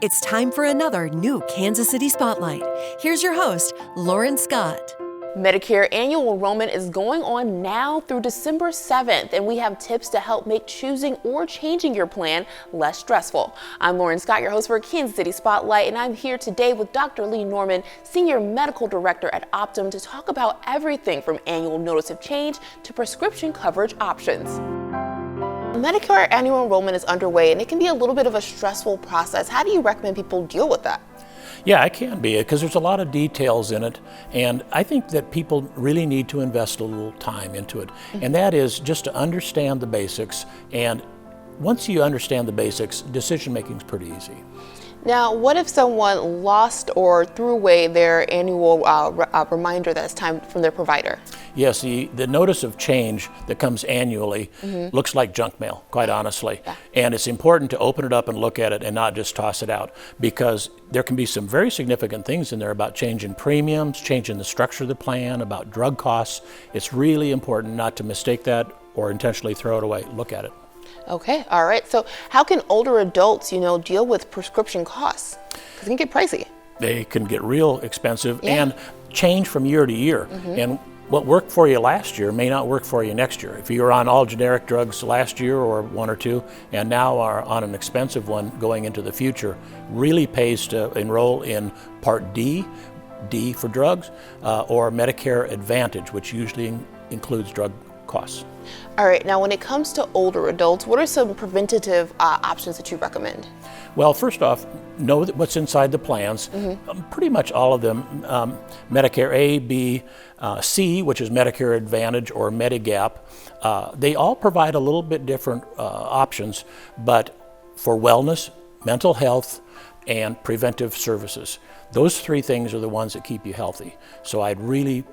It's time for another new Kansas City Spotlight. Here's your host, Lauren Scott. Medicare annual enrollment is going on now through December 7th, and we have tips to help make choosing or changing your plan less stressful. I'm Lauren Scott, your host for Kansas City Spotlight, and I'm here today with Dr. Lee Norman, Senior Medical Director at Optum, to talk about everything from annual notice of change to prescription coverage options. Medicare annual enrollment is underway, and it can be a little bit of a stressful process. How do you recommend people deal with that? Yeah, it can be, because there's a lot of details in it, and I think that people really need to invest a little time into it. And that is just to understand the basics, and once you understand the basics, decision making is pretty easy. Now, what if someone lost or threw away their annual reminder that it's time from their provider? Yes, the notice of change that comes annually looks like junk mail, quite honestly. Yeah. And it's important to open it up and look at it and not just toss it out, because there can be some very significant things in there about changing premiums, changing the structure of the plan, about drug costs. It's really important not to mistake that or intentionally throw it away. Look at it. Okay, all right. So how can older adults, deal with prescription costs? Because it can get pricey. They can get real expensive and change from year to year. And what worked for you last year may not work for you next year. If you were on all generic drugs last year or one or two, and now are on an expensive one going into the future, really pays to enroll in Part D for drugs, or Medicare Advantage, which usually includes drug costs. All right, now when it comes to older adults, what are some preventative options that you recommend? Well, first off, know what's inside the plans. Pretty much all of them, Medicare A, B, C, which is Medicare Advantage or Medigap, they all provide a little bit different options, but for wellness, mental health, and preventive services. Those three things are the ones that keep you healthy. So I'd really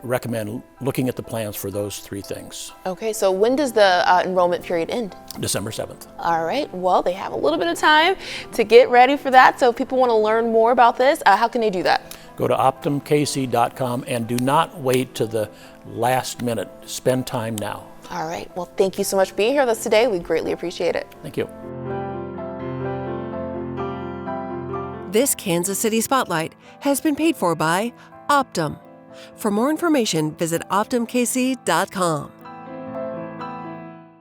recommend looking at the plans for those three things. Okay, so when does the enrollment period end? December 7th. All right, well, they have a little bit of time to get ready for that. So if people want to learn more about this, how can they do that? Go to optumkc.com and do not wait to the last minute. Spend time now. All right, well, thank you so much for being here with us today. We greatly appreciate it. Thank you. This Kansas City Spotlight has been paid for by Optum. For more information, visit optumkc.com.